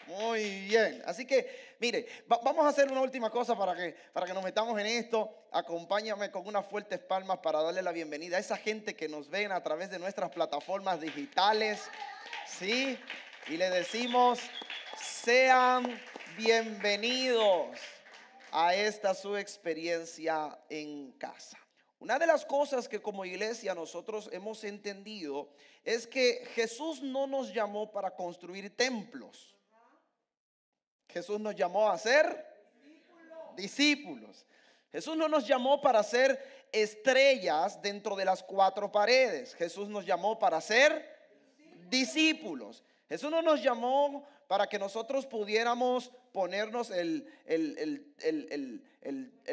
Muy bien. Así que, mire, vamos a hacer una última cosa para que nos metamos en esto. Acompáñame con unas fuertes palmas para darle la bienvenida a esa gente que nos ven a través de nuestras plataformas digitales. Sí, y le decimos, sean bienvenidos a esta su experiencia en casa. Una de las cosas que como iglesia nosotros hemos entendido es que Jesús no nos llamó para construir templos. Jesús nos llamó a ser discípulos. Jesús no nos llamó para ser estrellas dentro de las cuatro paredes. Jesús nos llamó para ser discípulos. Jesús no nos llamó para que nosotros pudiéramos ponernos el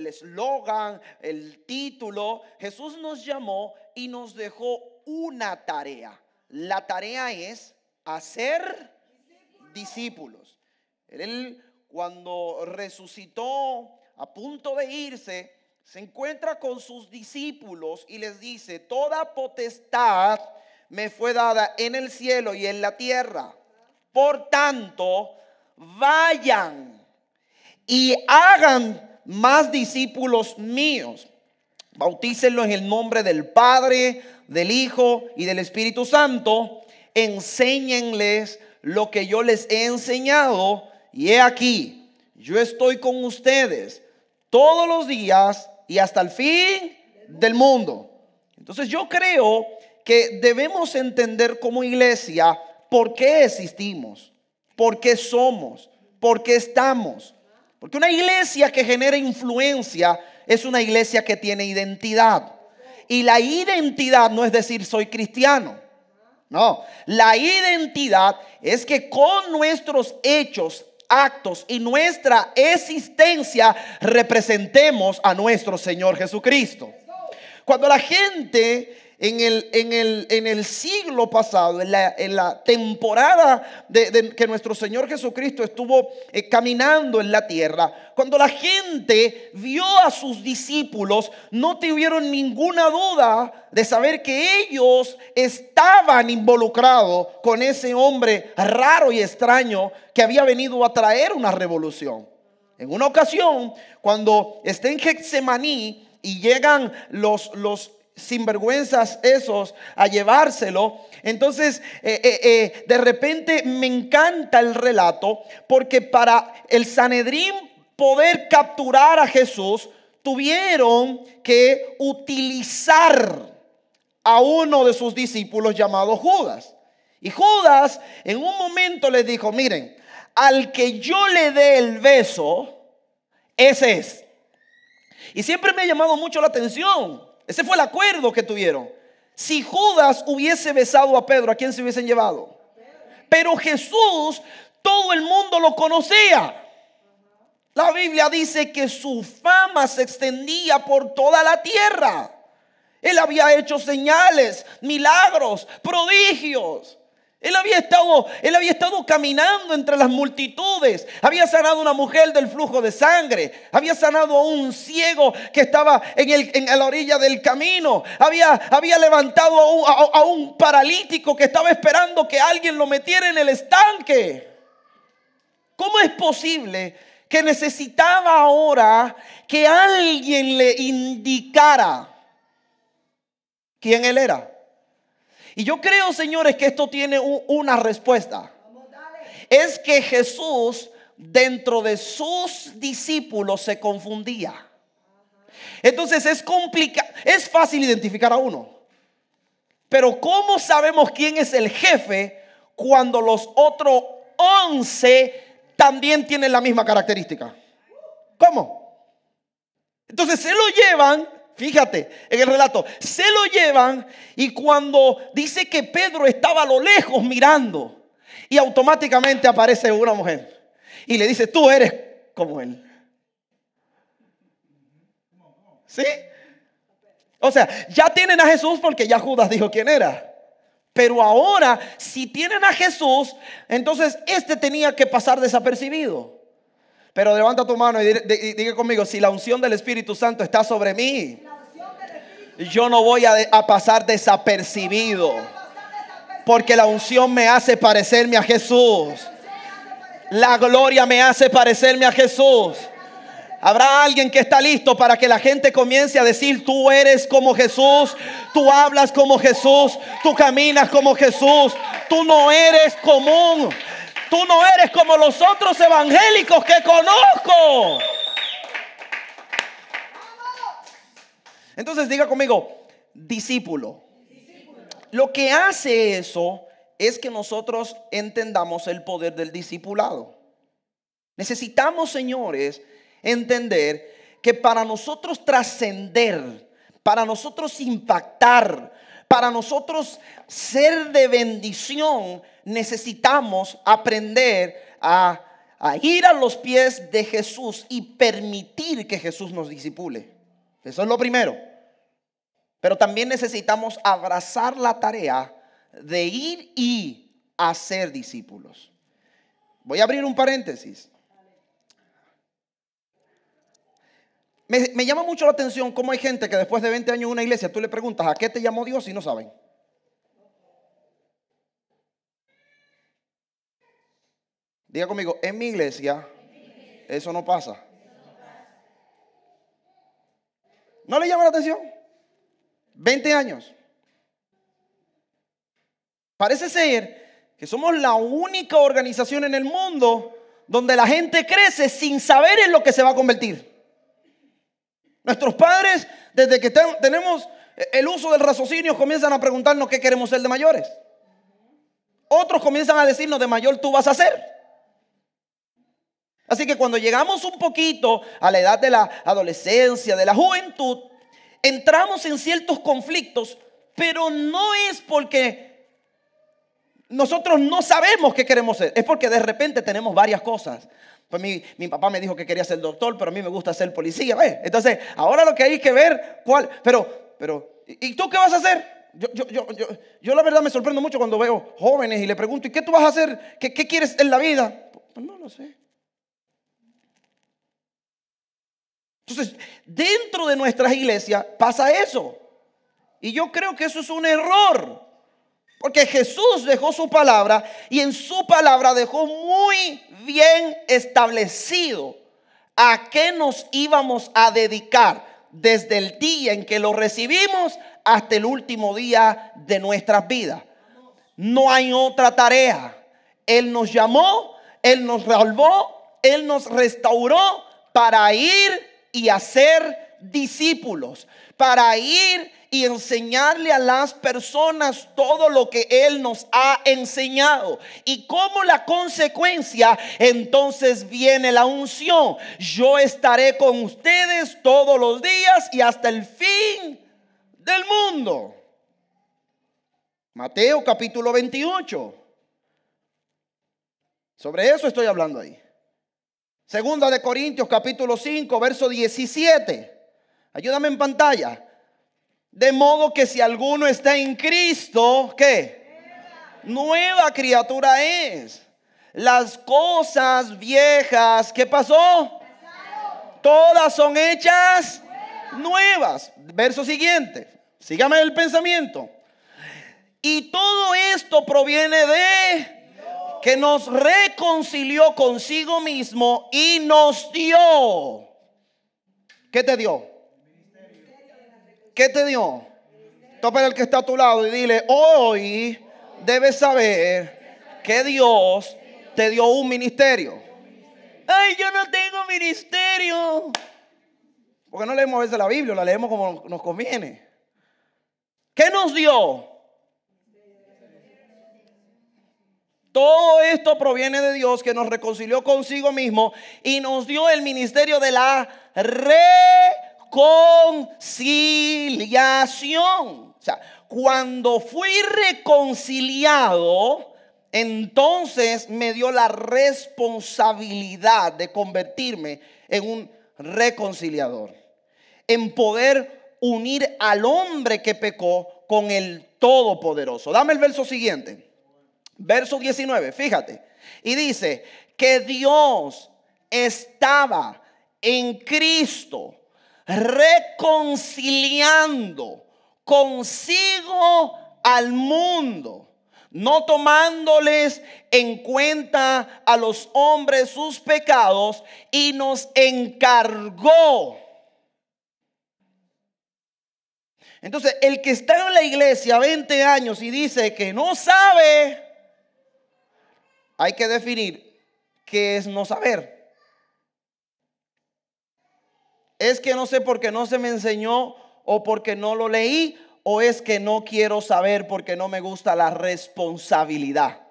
eslogan, el título. Jesús nos llamó y nos dejó una tarea. La tarea es hacer discípulos. Él, cuando resucitó, a punto de irse, se encuentra con sus discípulos y les dice: toda potestad me fue dada en el cielo y en la tierra. Por tanto, vayan y hagan más discípulos míos. Bautícenlos en el nombre del Padre, del Hijo y del Espíritu Santo. Enséñenles lo que yo les he enseñado. Y he aquí, yo estoy con ustedes todos los días y hasta el fin del mundo. Entonces yo creo que debemos entender como iglesia por qué existimos, por qué somos, por qué estamos. Porque una iglesia que genera influencia es una iglesia que tiene identidad. Y la identidad no es decir soy cristiano. No, la identidad es que con nuestros hechos, actos y nuestra existencia representemos a nuestro Señor Jesucristo. Cuando la gente en el siglo pasado, en la temporada que nuestro Señor Jesucristo estuvo caminando en la tierra, cuando la gente vio a sus discípulos, no tuvieron ninguna duda de saber que ellos estaban involucrados con ese hombre raro y extraño que había venido a traer una revolución. En una ocasión, cuando está en Getsemaní y llegan los sinvergüenzas esos a llevárselo, entonces de repente me encanta el relato, porque para el Sanedrín poder capturar a Jesús tuvieron que utilizar a uno de sus discípulos llamado Judas. Y Judas en un momento les dijo: miren, al que yo le dé el beso, ese es. Y siempre me ha llamado mucho la atención. Ese fue el acuerdo que tuvieron. Si Judas hubiese besado a Pedro, ¿a quién se hubiesen llevado? Pero Jesús, todo el mundo lo conocía. La Biblia dice que su fama se extendía por toda la tierra. Él había hecho señales, milagros, prodigios. Él había estado caminando entre las multitudes. Había sanado a una mujer del flujo de sangre. Había sanado a un ciego que estaba en la orilla del camino. Había levantado a un paralítico que estaba esperando que alguien lo metiera en el estanque. ¿Cómo es posible que necesitaba ahora que alguien le indicara quién él era? Y yo creo, señores, que esto tiene una respuesta. Es que Jesús dentro de sus discípulos se confundía. Entonces es complicado, es fácil identificar a uno. Pero ¿cómo sabemos quién es el jefe cuando los otros 11 también tienen la misma característica? ¿Cómo? Entonces se lo llevan. Fíjate en el relato, se lo llevan, y cuando dice que Pedro estaba a lo lejos mirando, y automáticamente aparece una mujer y le dice: tú eres como él. ¿Sí? O sea, ya tienen a Jesús porque ya Judas dijo quién era. Pero ahora, si tienen a Jesús, entonces este tenía que pasar desapercibido. Pero levanta tu mano y diga conmigo: si la unción del Espíritu Santo está sobre mí, yo no voy a pasar desapercibido, porque la unción me hace parecerme a Jesús. La gloria me hace parecerme a Jesús. Habrá alguien que está listo para que la gente comience a decir: tú eres como Jesús, tú hablas como Jesús, tú caminas como Jesús, tú no eres común, tú no eres como los otros evangélicos que conozco. Entonces diga conmigo: discípulo. Lo que hace eso es que nosotros entendamos el poder del discipulado. Necesitamos, señores, entender que para nosotros trascender, para nosotros impactar, para nosotros ser de bendición, necesitamos aprender a ir a los pies de Jesús y permitir que Jesús nos discipule. Eso es lo primero. Pero también necesitamos abrazar la tarea de ir y hacer discípulos. Voy a abrir un paréntesis. Me llama mucho la atención cómo hay gente que después de 20 años en una iglesia, tú le preguntas: ¿a qué te llamó Dios? Y no saben. Diga conmigo: en mi iglesia eso no pasa. ¿No le llama la atención? 20 años. Parece ser que somos la única organización en el mundo donde la gente crece sin saber en lo que se va a convertir. Nuestros padres, desde que tenemos el uso del raciocinio, comienzan a preguntarnos qué queremos ser de mayores. Otros comienzan a decirnos: de mayor tú vas a ser. Así que cuando llegamos un poquito a la edad de la adolescencia, de la juventud, entramos en ciertos conflictos, pero no es porque nosotros no sabemos qué queremos ser, es porque de repente tenemos varias cosas. Pues mi papá me dijo que quería ser doctor, pero a mí me gusta ser policía. Entonces, ahora lo que hay que ver, ¿y tú qué vas a hacer? Yo la verdad me sorprendo mucho cuando veo jóvenes y le pregunto: ¿y qué tú vas a hacer? ¿Qué quieres en la vida? Pues no lo sé. Entonces, dentro de nuestras iglesias pasa eso. Y yo creo que eso es un error. Porque Jesús dejó su palabra y en su palabra dejó muy bien establecido a qué nos íbamos a dedicar desde el día en que lo recibimos hasta el último día de nuestras vidas. No hay otra tarea. Él nos llamó, Él nos salvó, Él nos restauró para ir y hacer discípulos, para ir y enseñarle a las personas todo lo que Él nos ha enseñado. Y como la consecuencia, entonces viene la unción: yo estaré con ustedes todos los días y hasta el fin del mundo. Mateo capítulo 28. Sobre eso estoy hablando ahí. Segunda de Corintios capítulo 5 verso 17. Ayúdame en pantalla. De modo que si alguno está en Cristo, ¿qué? Nueva criatura es. Las cosas viejas, ¿qué pasó? Todas son hechas nuevas. Verso siguiente. Sígame el pensamiento. Y todo esto proviene de que nos reconcilió consigo mismo y nos dio. ¿Qué te dio? ¿Qué te dio? Topa el que está a tu lado y dile: hoy debes saber que Dios te dio un ministerio. Ay, yo no tengo ministerio. Porque no leemos a veces la Biblia, la leemos como nos conviene. ¿Qué nos dio? Todo esto proviene de Dios, que nos reconcilió consigo mismo y nos dio el ministerio de la reconciliación. O sea, cuando fui reconciliado, entonces me dio la responsabilidad de convertirme en un reconciliador, en poder unir al hombre que pecó con el Todopoderoso. Dame el verso siguiente. Verso 19, fíjate. Y dice que Dios estaba en Cristo reconciliando consigo al mundo, no tomándoles en cuenta a los hombres sus pecados, y nos encargó. Entonces, el que está en la iglesia 20 años y dice que no sabe, hay que definir qué es no saber. ¿Es que no sé porque no se me enseñó o porque no lo leí? ¿O es que no quiero saber porque no me gusta la responsabilidad?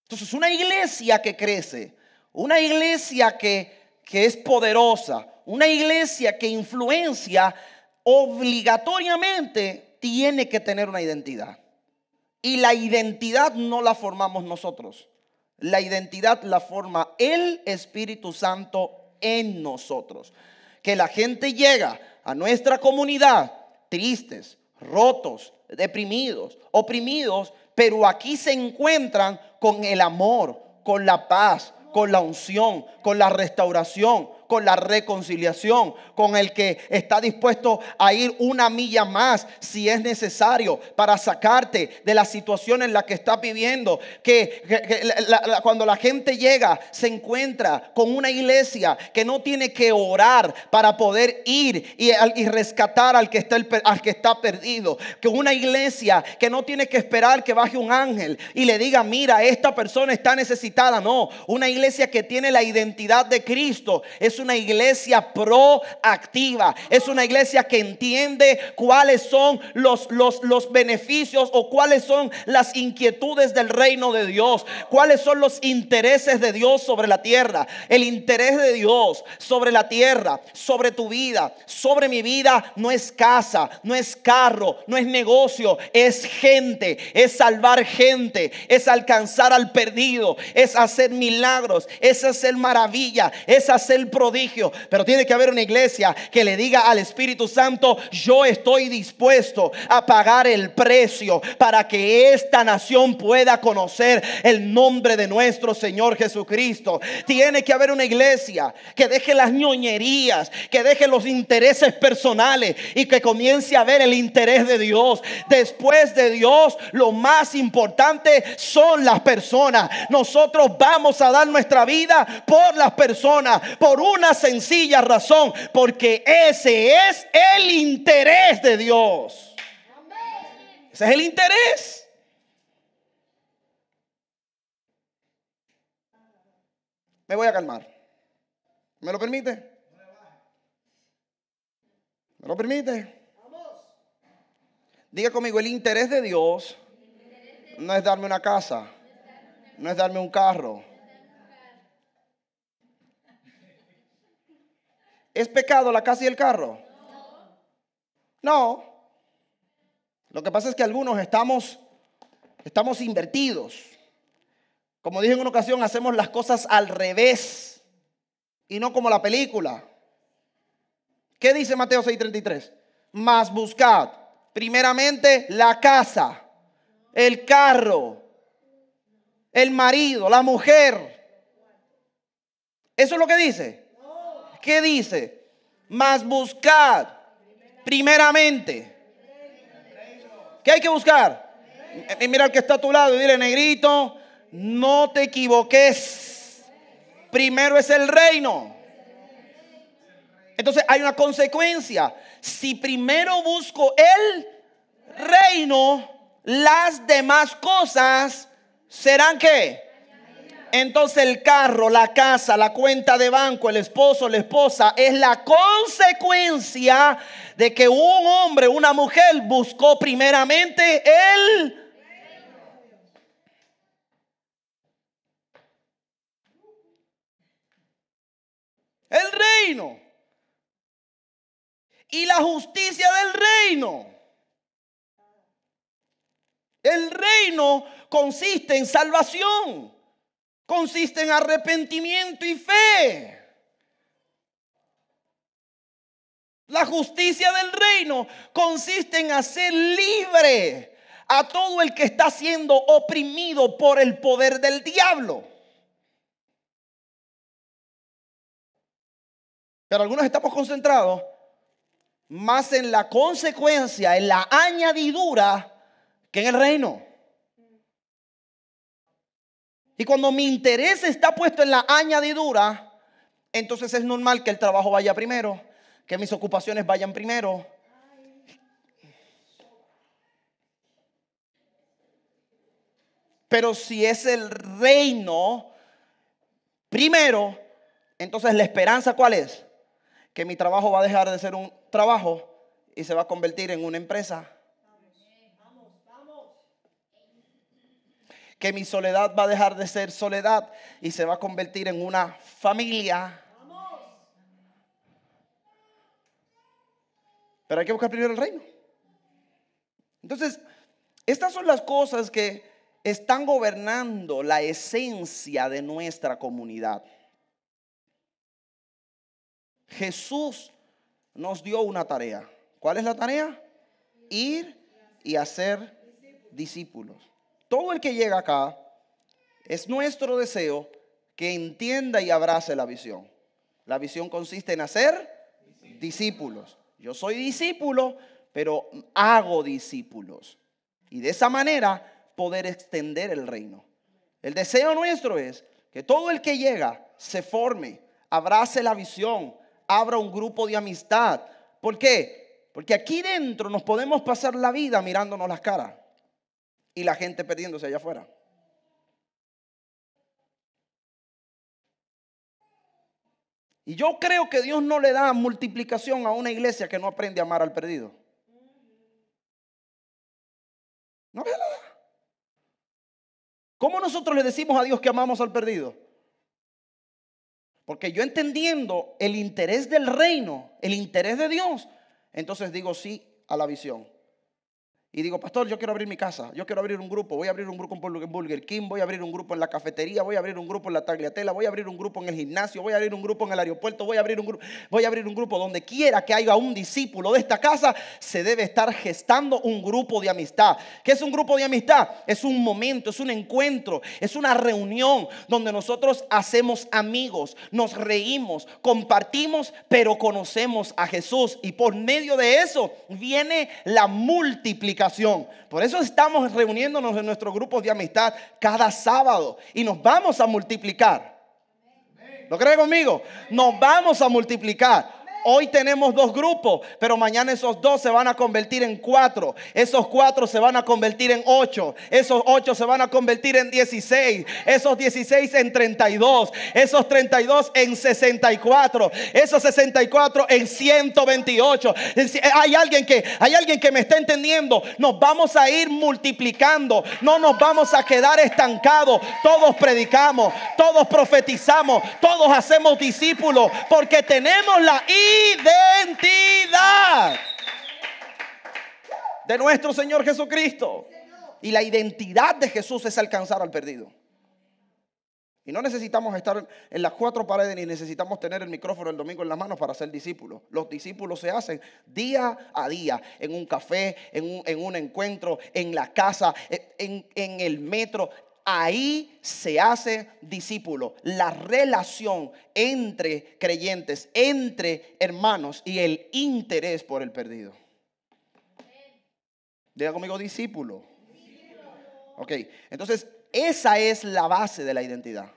Entonces, una iglesia que crece, una iglesia que es poderosa, una iglesia que influencia, obligatoriamente tiene que tener una identidad. Y la identidad no la formamos nosotros. La identidad la forma el Espíritu Santo en nosotros. Que la gente llega a nuestra comunidad tristes, rotos, deprimidos, oprimidos, pero aquí se encuentran con el amor, con la paz, con la unción, con la restauración, con la reconciliación, con el que está dispuesto a ir una milla más si es necesario para sacarte de la situación en la que estás viviendo. Cuando la gente llega, se encuentra con una iglesia que no tiene que orar para poder ir y rescatar al que está perdido. Que una iglesia que no tiene que esperar que baje un ángel y le diga: mira, esta persona está necesitada. No, una iglesia que tiene la identidad de Cristo es una iglesia proactiva. Es una iglesia que entiende cuáles son los beneficios o cuáles son las inquietudes del reino de Dios, cuáles son los intereses de Dios sobre la tierra. El interés de Dios sobre la tierra, sobre tu vida, sobre mi vida, no es casa, no es carro, no es negocio, es gente, es salvar gente, es alcanzar al perdido, es hacer milagros, es hacer maravilla, es hacer prodigio. Pero tiene que haber una iglesia que le diga al Espíritu Santo: yo estoy dispuesto a pagar el precio para que esta nación pueda conocer el nombre de nuestro Señor Jesucristo. Tiene que haber una iglesia que deje las ñoñerías, que deje los intereses personales y que comience a ver el interés de Dios. Después de Dios, lo más importante son las personas. Nosotros vamos a dar nuestra vida por las personas, por una sencilla razón: porque ese es el interés de Dios. Ese es el interés. Me voy a calmar. ¿Me lo permite? ¿Me lo permite? Diga conmigo: el interés de Dios no es darme una casa, no es darme un carro. ¿Es pecado la casa y el carro? No. Lo que pasa es que algunos estamos invertidos. Como dije en una ocasión, hacemos las cosas al revés y no como la película. ¿Qué dice Mateo 6:33? Mas buscad primeramente la casa, el carro, el marido, la mujer. ¿Eso es lo que dice? ¿Qué dice? Mas buscad primeramente. ¿Qué hay que buscar? Mira al que está a tu lado y dile: negrito, no te equivoques. Primero es el reino. Entonces hay una consecuencia. Si primero busco el reino, las demás cosas serán ¿qué? Entonces el carro, la casa, la cuenta de banco, el esposo, la esposa es la consecuencia de que un hombre, una mujer buscó primeramente el reino y la justicia del reino. El reino consiste en salvación. Consiste en arrepentimiento y fe. La justicia del reino consiste en hacer libre a todo el que está siendo oprimido por el poder del diablo. Pero algunos estamos concentrados más en la consecuencia, en la añadidura, que en el reino. Y cuando mi interés está puesto en la añadidura, entonces es normal que el trabajo vaya primero, que mis ocupaciones vayan primero. Pero si es el reino primero, entonces la esperanza, ¿cuál es? Que mi trabajo va a dejar de ser un trabajo y se va a convertir en una empresa. Que mi soledad va a dejar de ser soledad y se va a convertir en una familia. Pero hay que buscar primero el reino. Entonces, estas son las cosas que están gobernando la esencia de nuestra comunidad. Jesús nos dio una tarea. ¿Cuál es la tarea? Ir y hacer discípulos. Todo el que llega acá, es nuestro deseo que entienda y abrace la visión. La visión consiste en hacer discípulos. Yo soy discípulo, pero hago discípulos. Y de esa manera poder extender el reino. El deseo nuestro es que todo el que llega se forme, abrace la visión, abra un grupo de amistad. ¿Por qué? Porque aquí dentro nos podemos pasar la vida mirándonos las caras y la gente perdiéndose allá afuera. Y yo creo que Dios no le da multiplicación a una iglesia que no aprende a amar al perdido. No se la da. ¿Cómo nosotros le decimos a Dios que amamos al perdido? Porque yo entendiendo el interés del reino, el interés de Dios, entonces digo sí a la visión. Y digo, pastor, yo quiero abrir mi casa, yo quiero abrir un grupo, voy a abrir un grupo en Burger King, voy a abrir un grupo en la cafetería, voy a abrir un grupo en la tagliatela, voy a abrir un grupo en el gimnasio, voy a abrir un grupo en el aeropuerto, voy a abrir un grupo donde quiera que haya un discípulo de esta casa, se debe estar gestando un grupo de amistad. ¿Qué es un grupo de amistad? Es un momento, es un encuentro, es una reunión donde nosotros hacemos amigos, nos reímos, compartimos, pero conocemos a Jesús y por medio de eso viene la multiplicación. Por eso estamos reuniéndonos en nuestros grupos de amistad cada sábado y nos vamos a multiplicar. ¿Lo cree conmigo? Nos vamos a multiplicar. Hoy tenemos 2 grupos, pero mañana esos 2 se van a convertir en 4. Esos 4 se van a convertir en 8. Esos 8 se van a convertir en 16. Esos 16 en 32. Esos 32 en 64. Esos 64 en 128. Hay alguien que me está entendiendo. Nos vamos a ir multiplicando. No nos vamos a quedar estancados. Todos predicamos, todos profetizamos, todos hacemos discípulos porque tenemos la identidad de nuestro Señor Jesucristo. Y la identidad de Jesús es alcanzar al perdido. Y no necesitamos estar en las 4 paredes ni necesitamos tener el micrófono el domingo en las manos para ser discípulos. Los discípulos se hacen día a día, en un café, en un encuentro, en la casa, en el metro. Ahí se hace discípulo. La relación entre creyentes, entre hermanos y el interés por el perdido. Diga conmigo discípulo. Ok, entonces esa es la base de la identidad.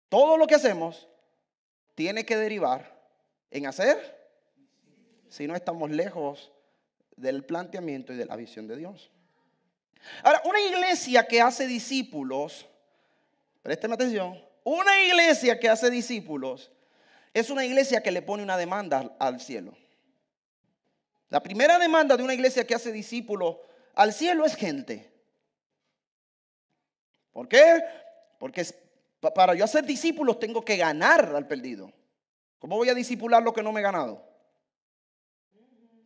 Todo lo que hacemos tiene que derivar en hacer, si no estamos lejos del planteamiento y de la visión de Dios. Ahora, una iglesia que hace discípulos, présteme atención, una iglesia que hace discípulos es una iglesia que le pone una demanda al cielo. La primera demanda de una iglesia que hace discípulos al cielo es gente. ¿Por qué? Porque para yo hacer discípulos tengo que ganar al perdido. ¿Cómo voy a discipular lo que no me he ganado?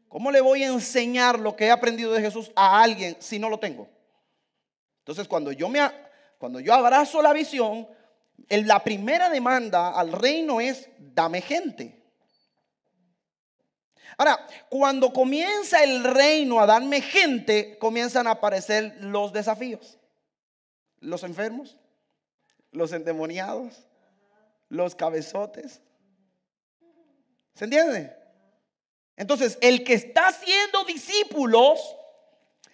¿Cómo le voy a enseñar lo que he aprendido de Jesús a alguien si no lo tengo? Entonces cuando yo abrazo la visión, la primera demanda al reino es dame gente. Ahora, cuando comienza el reino a darme gente, comienzan a aparecer los desafíos. Los enfermos, los endemoniados, los cabezotes. ¿Se entiende? Entonces, el que está haciendo discípulos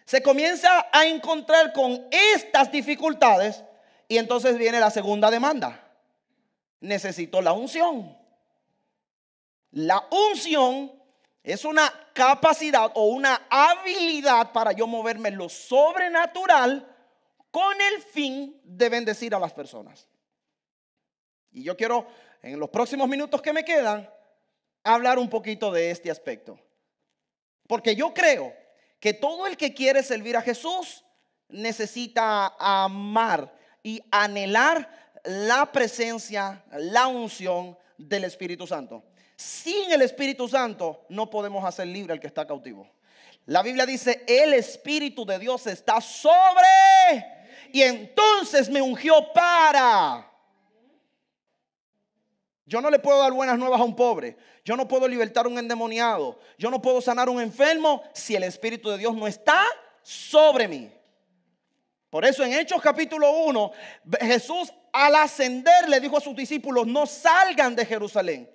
se comienza a encontrar con estas dificultades y entonces viene la segunda demanda. Necesito la unción. La unción es una capacidad o una habilidad para yo moverme en lo sobrenatural con el fin de bendecir a las personas. Y yo quiero, en los próximos minutos que me quedan, hablar un poquito de este aspecto. Porque yo creo que todo el que quiere servir a Jesús necesita amar y anhelar la presencia, la unción del Espíritu Santo. Sin el Espíritu Santo no podemos hacer libre al que está cautivo. La Biblia dice, el Espíritu de Dios está sobre, y entonces me ungió para. Yo no le puedo dar buenas nuevas a un pobre. Yo no puedo libertar a un endemoniado. Yo no puedo sanar a un enfermo si el Espíritu de Dios no está sobre mí. Por eso en Hechos capítulo 1, Jesús al ascender le dijo a sus discípulos, no salgan de Jerusalén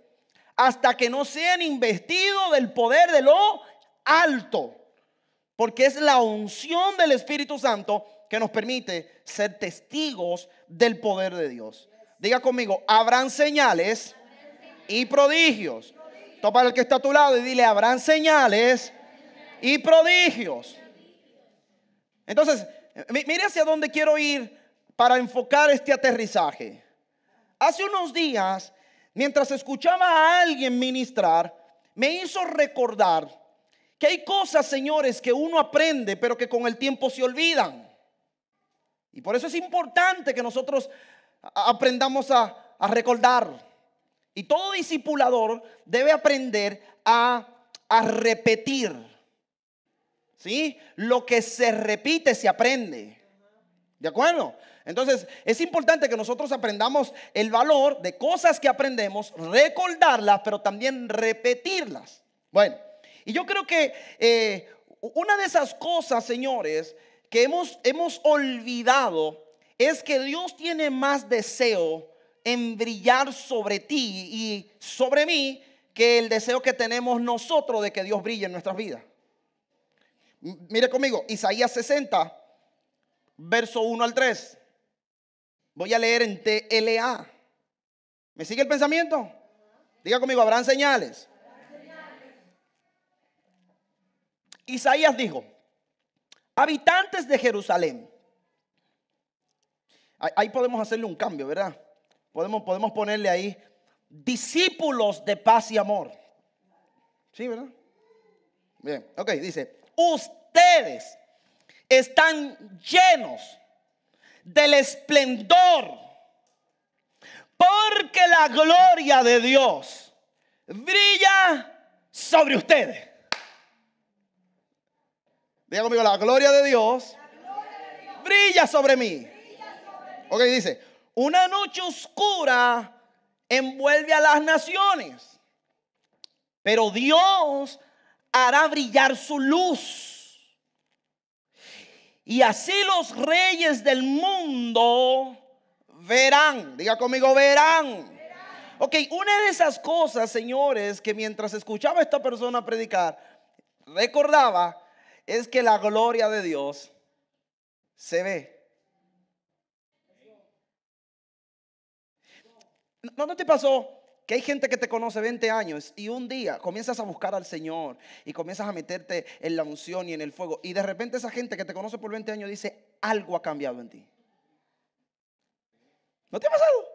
hasta que no sean investidos del poder de lo alto. Porque es la unción del Espíritu Santo que nos permite ser testigos del poder de Dios. Diga conmigo, habrán señales y prodigios. Topa al que está a tu lado y dile, habrán señales y prodigios. Entonces, mire hacia dónde quiero ir para enfocar este aterrizaje. Hace unos días, mientras escuchaba a alguien ministrar, me hizo recordar que hay cosas, señores, que uno aprende, pero que con el tiempo se olvidan. Y por eso es importante que nosotros aprendamos a recordar. Y todo discipulador debe aprender a repetir. ¿Sí? Lo que se repite se aprende. ¿De acuerdo? Entonces es importante que nosotros aprendamos el valor de cosas que aprendemos, recordarlas, pero también repetirlas. Bueno, y yo creo que una de esas cosas, señores, que hemos olvidado es que Dios tiene más deseo en brillar sobre ti y sobre mí que el deseo que tenemos nosotros de que Dios brille en nuestras vidas. Mire conmigo, Isaías 60, verso 1 al 3. Voy a leer en TLA. ¿Me sigue el pensamiento? Diga conmigo, habrán señales. Isaías dijo, habitantes de Jerusalén. Ahí podemos hacerle un cambio, ¿verdad? Podemos ponerle ahí, discípulos de paz y amor. ¿Sí, verdad? Bien, ok, dice, ustedes están llenos del esplendor, porque la gloria de Dios brilla sobre ustedes. Diga conmigo, la gloria de Dios brilla sobre mí. Ok, dice, una noche oscura envuelve a las naciones, pero Dios hará brillar su luz. Y así los reyes del mundo verán. Diga conmigo, verán. Ok, una de esas cosas, señores, que mientras escuchaba a esta persona predicar, recordaba, es que la gloria de Dios se ve. ¿No te pasó que hay gente que te conoce 20 años y un día comienzas a buscar al Señor y comienzas a meterte en la unción y en el fuego, y de repente esa gente que te conoce por 20 años dice, algo ha cambiado en ti? ¿No te ha pasado?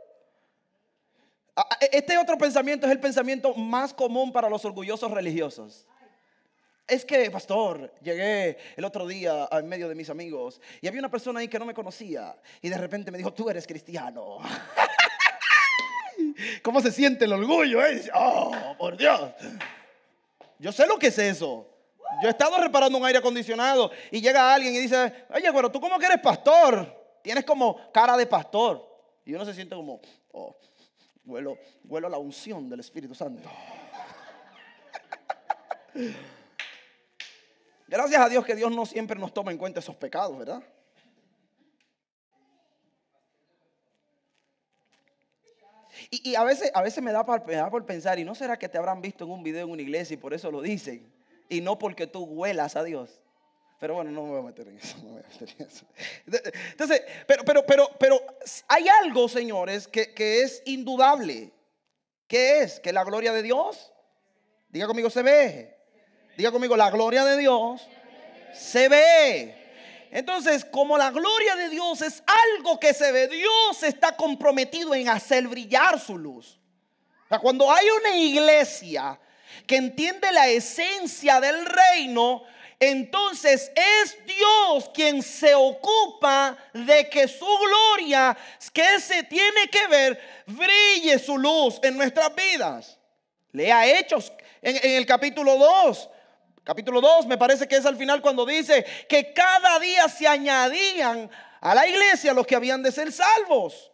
Este otro pensamiento es el pensamiento más común para los orgullosos religiosos. Es que, pastor, llegué el otro día en medio de mis amigos y había una persona ahí que no me conocía y de repente me dijo, tú eres cristiano. ¿Cómo se siente el orgullo? Dice, oh, por Dios. Yo sé lo que es eso. Yo he estado reparando un aire acondicionado y llega alguien y dice, oye, pero tú como que eres pastor, tienes como cara de pastor. Y uno se siente como, oh, huelo a la unción del Espíritu Santo. Gracias a Dios que Dios no siempre nos toma en cuenta esos pecados, ¿verdad? Y a veces me da por pensar, ¿y no será que te habrán visto en un video en una iglesia y por eso lo dicen? Y no porque tú huelas a Dios. Pero bueno, no me voy a meter en eso. No me voy a meter en eso. Entonces, pero hay algo, señores, que es indudable. ¿Qué es? Que la gloria de Dios, diga conmigo, se ve. Diga conmigo, la gloria de Dios se ve. Entonces, como la gloria de Dios es algo que se ve, Dios está comprometido en hacer brillar su luz. O sea, cuando hay una iglesia que entiende la esencia del reino, entonces es Dios quien se ocupa de que su gloria, que se tiene que ver, brille su luz en nuestras vidas. Lea Hechos en el capítulo 2. Capítulo 2 me parece que es al final cuando dice que cada día se añadían a la iglesia los que habían de ser salvos.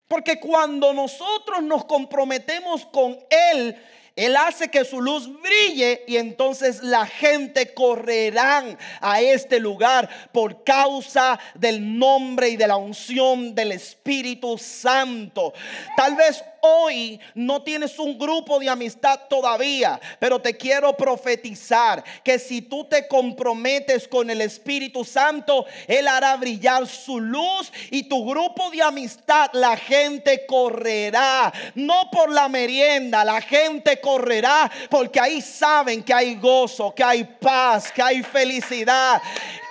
Porque cuando nosotros nos comprometemos con Él, Él hace que su luz brille y entonces la gente correrán a este lugar por causa del nombre y de la unción del Espíritu Santo. Tal vez hoy no tienes un grupo de amistad todavía, pero te quiero profetizar que si tú te comprometes con el Espíritu Santo, Él hará brillar su luz y tu grupo de amistad, la gente correrá, no por la merienda, la gente correrá porque ahí saben que hay gozo, que hay paz, que hay felicidad,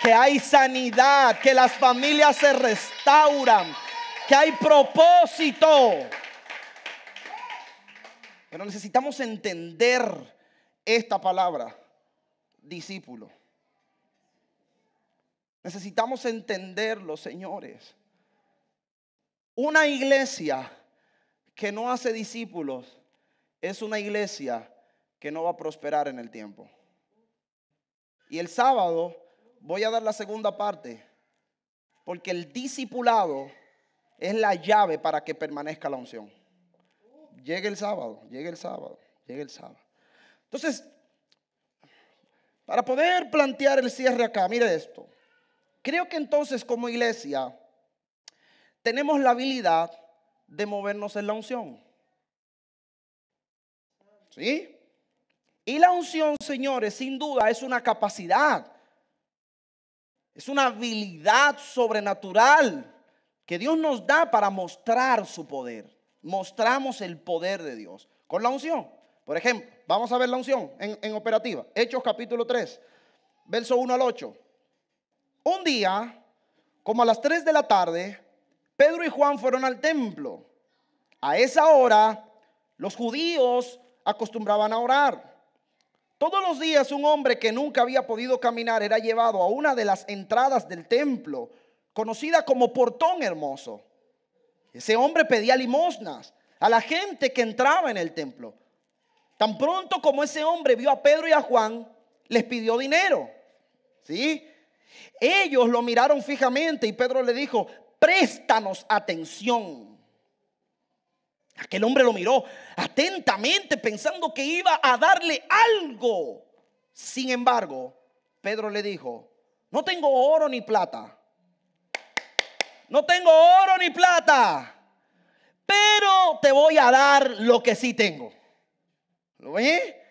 que hay sanidad, que las familias se restauran, que hay propósito. Pero necesitamos entender esta palabra, discípulo. Necesitamos entenderlo, señores. Una iglesia que no hace discípulos es una iglesia que no va a prosperar en el tiempo. Y el sábado voy a dar la segunda parte, porque el discipulado es la llave para que permanezca la unción. Llegue el sábado, llegue el sábado, llegue el sábado. Entonces, para poder plantear el cierre acá, mire esto. Creo que entonces como iglesia tenemos la habilidad de movernos en la unción. ¿Sí? Y la unción, señores, sin duda es una capacidad. Es una habilidad sobrenatural que Dios nos da para mostrar su poder. Mostramos el poder de Dios con la unción. Por ejemplo, vamos a ver la unción en operativa. Hechos capítulo 3, verso 1 al 8. Un día, como a las 3 de la tarde, Pedro y Juan fueron al templo. A esa hora, los judíos acostumbraban a orar. Todos los días un hombre que nunca había podido caminar era llevado a una de las entradas del templo, conocida como Portón Hermoso. Ese hombre pedía limosnas a la gente que entraba en el templo. Tan pronto como ese hombre vio a Pedro y a Juan, les pidió dinero. ¿Sí? Ellos lo miraron fijamente y Pedro le dijo: préstanos atención. Aquel hombre lo miró atentamente pensando que iba a darle algo. Sin embargo, Pedro le dijo: no tengo oro ni plata. No tengo oro ni plata, pero te voy a dar lo que sí tengo. ¿Lo ve?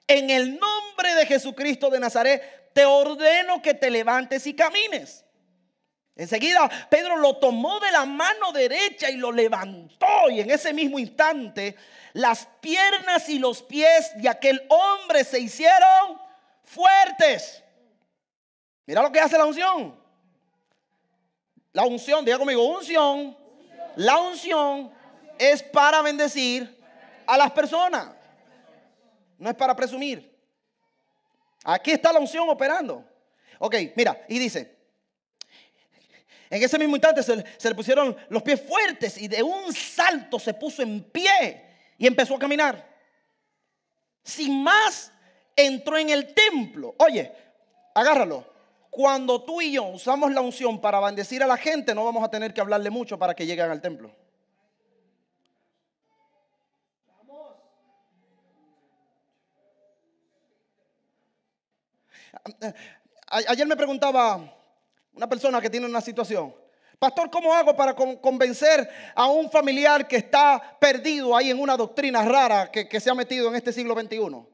En el nombre de Jesucristo de Nazaret, te ordeno que te levantes y camines. Enseguida Pedro lo tomó de la mano derecha y lo levantó, y en ese mismo instante las piernas y los pies de aquel hombre se hicieron fuertes. Mira lo que hace la unción. La unción, diga conmigo, unción. La unción es para bendecir a las personas, no es para presumir. Aquí está la unción operando. Ok, mira, y dice: en ese mismo instante se le pusieron los pies fuertes y de un salto se puso en pie y empezó a caminar. Sin más, entró en el templo. Oye, agárralo. Cuando tú y yo usamos la unción para bendecir a la gente, no vamos a tener que hablarle mucho para que lleguen al templo. Ayer me preguntaba una persona que tiene una situación: Pastor, ¿cómo hago para convencer a un familiar que está perdido ahí en una doctrina rara que se ha metido en este siglo XXI?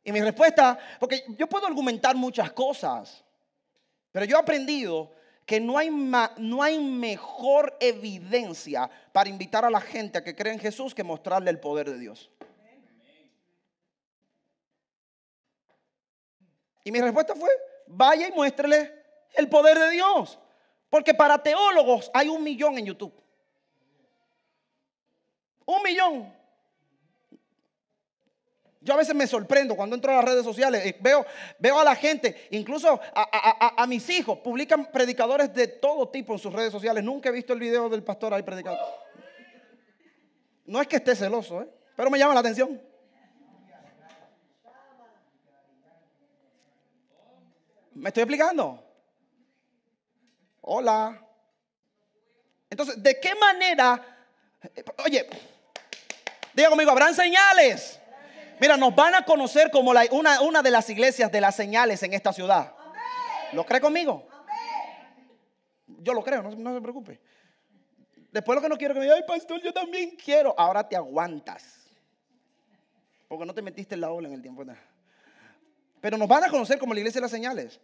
Y mi respuesta, porque yo puedo argumentar muchas cosas, pero yo he aprendido que no hay mejor evidencia para invitar a la gente a que crea en Jesús que mostrarle el poder de Dios. Y mi respuesta fue, vaya y muéstrele el poder de Dios. Porque para teólogos hay 1 millón en YouTube. 1 millón. Yo a veces me sorprendo cuando entro a las redes sociales y veo a la gente, incluso a mis hijos, publican predicadores de todo tipo en sus redes sociales. Nunca he visto el video del pastor ahí predicando. No es que esté celoso, pero me llama la atención. ¿Me estoy explicando? Hola. Entonces, ¿de qué manera? Oye, diga conmigo, habrán señales. Mira, nos van a conocer como una de las iglesias de las señales en esta ciudad. ¿Lo cree conmigo? Yo lo creo, no se preocupe. Después lo que no quiero que me diga, ay pastor, yo también quiero. Ahora te aguantas, porque no te metiste en la ola en el tiempo. Pero nos van a conocer como la iglesia de las señales.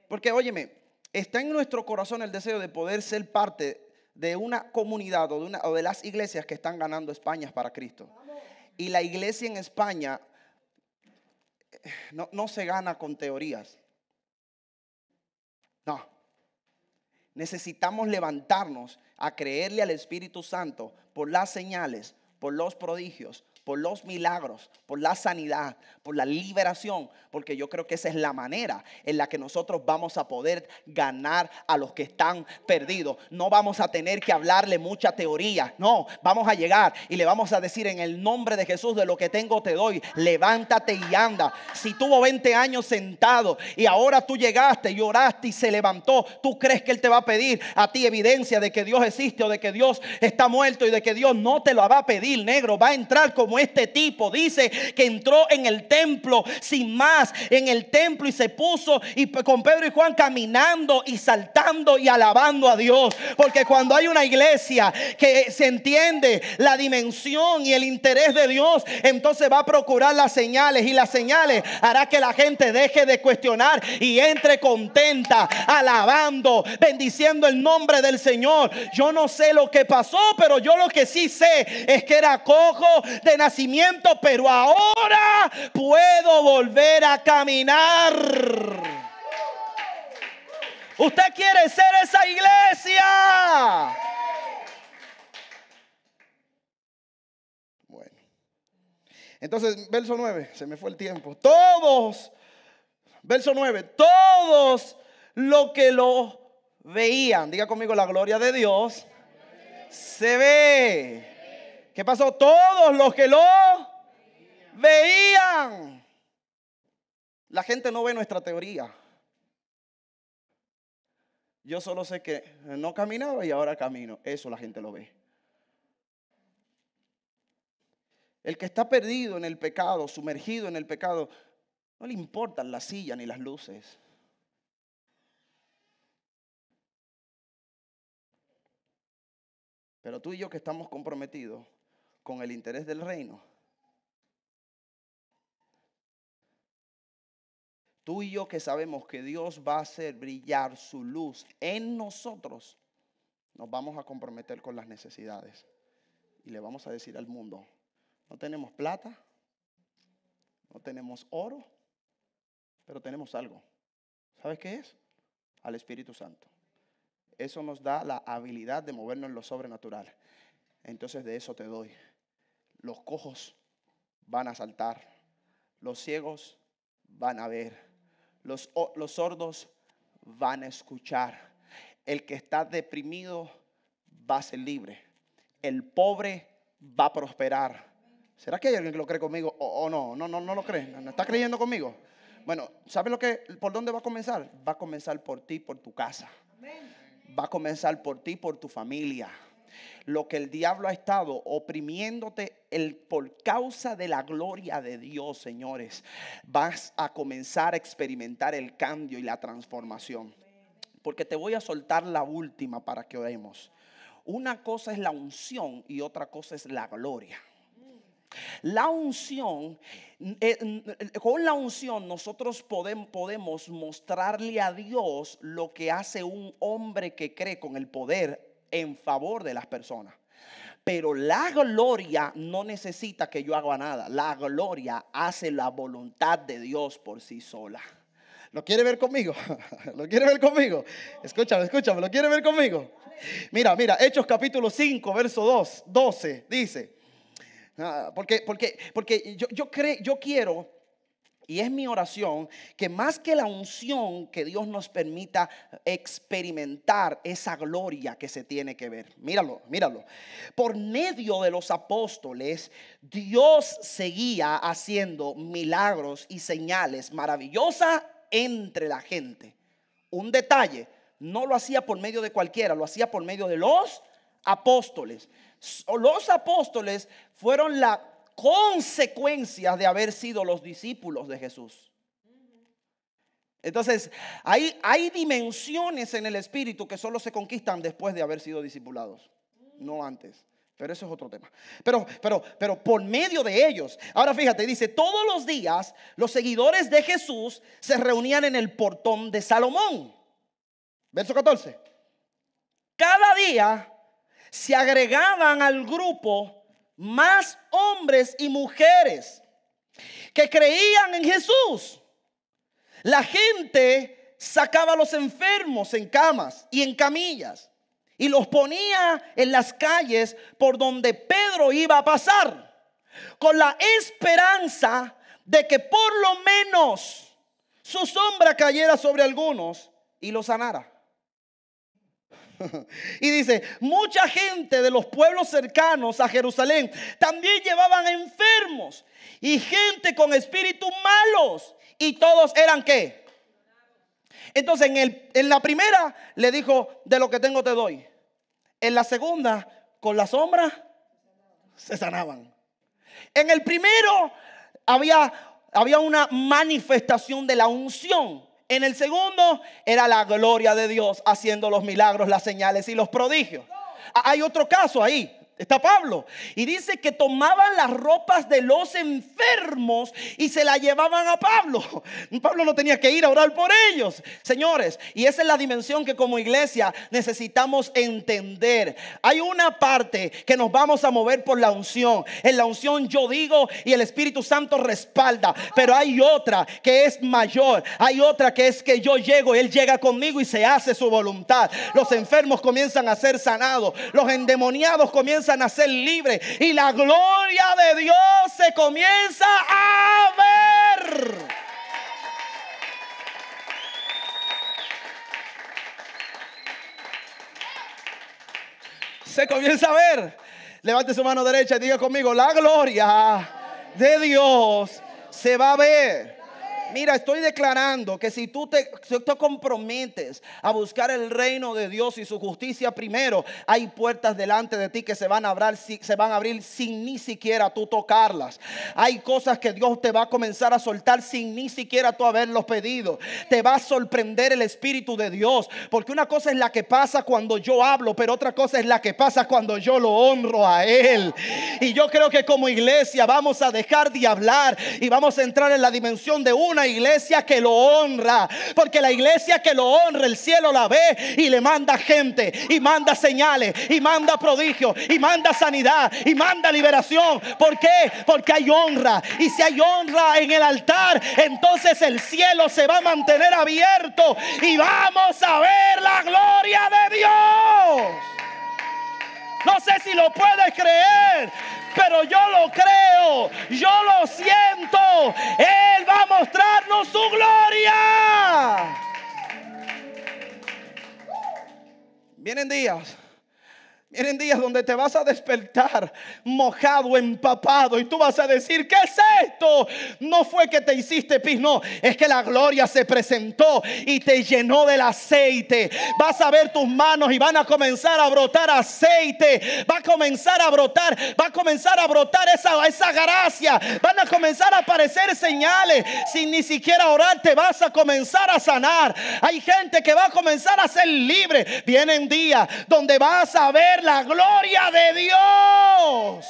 Porque óyeme, está en nuestro corazón el deseo de poder ser parte de una comunidad o de las iglesias que están ganando España para Cristo. Y la iglesia en España no se gana con teorías. No. Necesitamos levantarnos a creerle al Espíritu Santo por las señales, por los prodigios, por los milagros, por la sanidad, por la liberación, porque yo creo que esa es la manera en la que nosotros vamos a poder ganar a los que están perdidos. No vamos a tener que hablarle mucha teoría, no, vamos a llegar y le vamos a decir en el nombre de Jesús, de lo que tengo te doy, levántate y anda. Si tuvo 20 años sentado y ahora tú llegaste y oraste y se levantó, ¿tú crees que Él te va a pedir a ti evidencia de que Dios existe o de que Dios está muerto y de que Dios no te lo va a pedir, negro? Va a entrar como este tipo. Dice que entró en el templo sin más, en el templo, y se puso con Pedro y Juan caminando y saltando y alabando a Dios. Porque cuando hay una iglesia que se entiende la dimensión y el interés de Dios, entonces va a procurar las señales, y las señales hará que la gente deje de cuestionar y entre contenta, alabando, bendiciendo el nombre del Señor. Yo no sé lo que pasó, pero yo lo que sí sé es que era cojo de nacimiento, pero ahora puedo volver a caminar. ¿Usted quiere ser esa iglesia? Bueno, entonces verso 9, se me fue el tiempo. Verso 9, todos los que lo veían, diga conmigo, la gloria de Dios se ve. ¿Qué pasó? Todos los que lo veían. La gente no ve nuestra teoría. Yo solo sé que no caminaba y ahora camino. Eso la gente lo ve. El que está perdido en el pecado, sumergido en el pecado, no le importan la silla ni las luces. Pero tú y yo que estamos comprometidos con el interés del reino, tú y yo que sabemos que Dios va a hacer brillar su luz en nosotros, nos vamos a comprometer con las necesidades y le vamos a decir al mundo, no tenemos plata, no tenemos oro, pero tenemos algo. ¿Sabes qué es? Al Espíritu Santo. Eso nos da la habilidad de movernos en lo sobrenatural. Entonces de eso te doy. Los cojos van a saltar, los ciegos van a ver, los sordos van a escuchar, el que está deprimido va a ser libre, el pobre va a prosperar. ¿Será que hay alguien que lo cree conmigo o no? No lo cree. ¿No está creyendo conmigo? Bueno, ¿sabe por dónde va a comenzar? Va a comenzar por ti, por tu casa. Va a comenzar por ti, por tu familia. Lo que el diablo ha estado oprimiéndote por causa de la gloria de Dios, señores, vas a comenzar a experimentar el cambio y la transformación. porque te voy a soltar la última para que oremos. Una cosa es la unción y otra cosa es la gloria. La unción, con la unción nosotros podemos mostrarle a Dios lo que hace un hombre que cree con el poder en favor de las personas. Pero la gloria no necesita que yo haga nada. La gloria hace la voluntad de Dios por sí sola. ¿Lo quiere ver conmigo? ¿Lo quiere ver conmigo? Escúchame, ¿lo quiere ver conmigo? Mira, Hechos capítulo 5, verso 12, dice. Porque yo quiero, y es mi oración, que más que la unción, que Dios nos permita experimentar esa gloria que se tiene que ver. Míralo. Por medio de los apóstoles, Dios seguía haciendo milagros y señales maravillosas entre la gente. Un detalle, no lo hacía por medio de cualquiera, lo hacía por medio de los apóstoles. Los apóstoles fueron la consecuencia de haber sido los discípulos de Jesús. Entonces, hay dimensiones en el espíritu que solo se conquistan después de haber sido discipulados, no antes. Pero eso es otro tema. Pero por medio de ellos. Ahora fíjate, dice, todos los días los seguidores de Jesús se reunían en el portón de Salomón. Verso 14. Cada día se agregaban al grupo más hombres y mujeres que creían en Jesús. La gente sacaba a los enfermos en camas y en camillas y los ponía en las calles por donde Pedro iba a pasar, con la esperanza de que por lo menos su sombra cayera sobre algunos y los sanara. Y dice, mucha gente de los pueblos cercanos a Jerusalén también llevaban enfermos y gente con espíritus malos, y todos eran ¿qué? Entonces en la primera le dijo, de lo que tengo te doy. En la segunda, con la sombra se sanaban. En el primero había una manifestación de la unción. En el segundo era la gloria de Dios haciendo los milagros, las señales y los prodigios. Hay otro caso ahí. Está Pablo y dice que tomaban las ropas de los enfermos y se la llevaban a Pablo. Pablo no tenía que ir a orar por ellos, señores. Y esa es la dimensión que como iglesia necesitamos entender. Hay una parte que nos vamos a mover por la unción. En la unción yo digo y el Espíritu Santo respalda. Pero hay otra que es mayor. Hay otra que es que yo llego y Él llega conmigo y se hace su voluntad. Los enfermos comienzan a ser sanados. Los endemoniados comienzan a ser libres y la gloria de Dios se comienza a ver. Se comienza a ver. Levante su mano derecha y diga conmigo, la gloria de Dios se va a ver. Mira, estoy declarando que si tú te comprometes a buscar el reino de Dios y su justicia primero, hay puertas delante de ti que se van a abrir sin ni siquiera tú tocarlas. Hay cosas que Dios te va a comenzar a soltar sin ni siquiera tú haberlos pedido. Te va a sorprender el Espíritu de Dios, porque una cosa es la que pasa cuando yo hablo, pero otra cosa es la que pasa cuando yo lo honro a Él. Y yo creo que como iglesia vamos a dejar de hablar y vamos a entrar en la dimensión de una iglesia que lo honra, porque la iglesia que lo honra, el cielo la ve y le manda gente y manda señales y manda prodigios y manda sanidad y manda liberación. ¿Por qué? Porque hay honra, y si hay honra en el altar, entonces el cielo se va a mantener abierto y vamos a ver la gloria de Dios. No sé si lo puedes creer, pero yo lo creo, yo lo siento. Él va a mostrarnos su gloria. Vienen días Vienen días donde te vas a despertar mojado, empapado, y tú vas a decir: ¿qué es esto? No fue que te hiciste pis, no, es que la gloria se presentó y te llenó del aceite. Vas a ver tus manos y van a comenzar a brotar aceite. Va a comenzar a brotar esa gracia. Van a comenzar a aparecer señales. Sin ni siquiera orar te vas a comenzar a sanar. Hay gente que va a comenzar a ser libre. Vienen días donde vas a ver la gloria de Dios.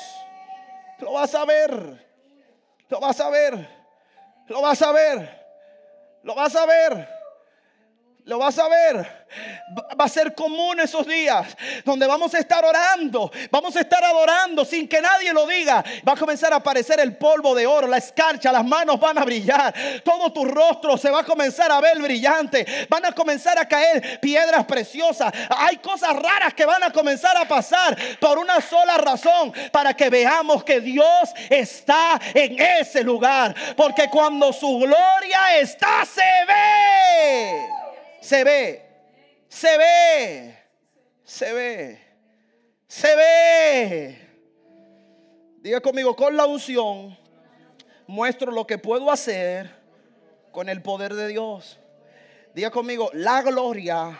Lo vas a ver. Lo vas a ver. Lo vas a ver. Lo vas a ver. Lo vas a ver. Va a ser común esos días donde vamos a estar orando, vamos a estar adorando sin que nadie lo diga. Va a comenzar a aparecer el polvo de oro, la escarcha, las manos van a brillar, todo tu rostro se va a comenzar a ver brillante. Van a comenzar a caer piedras preciosas. Hay cosas raras que van a comenzar a pasar por una sola razón: para que veamos que Dios está en ese lugar. Porque cuando su gloria está, se ve. Se ve. Se ve, se ve, se ve. Diga conmigo: con la unción muestro lo que puedo hacer con el poder de Dios. Diga conmigo: la gloria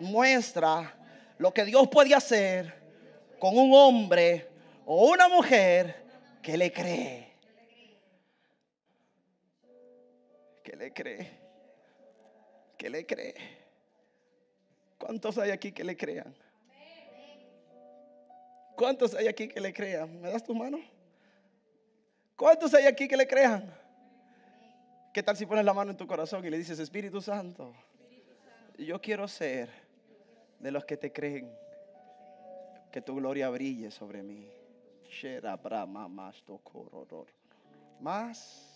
muestra lo que Dios puede hacer con un hombre o una mujer que le cree. Que le cree. Que le cree. ¿Cuántos hay aquí que le crean? ¿Cuántos hay aquí que le crean? ¿Me das tu mano? ¿Cuántos hay aquí que le crean? ¿Qué tal si pones la mano en tu corazón y le dices: Espíritu Santo, yo quiero ser de los que te creen, que tu gloria brille sobre mí? Más.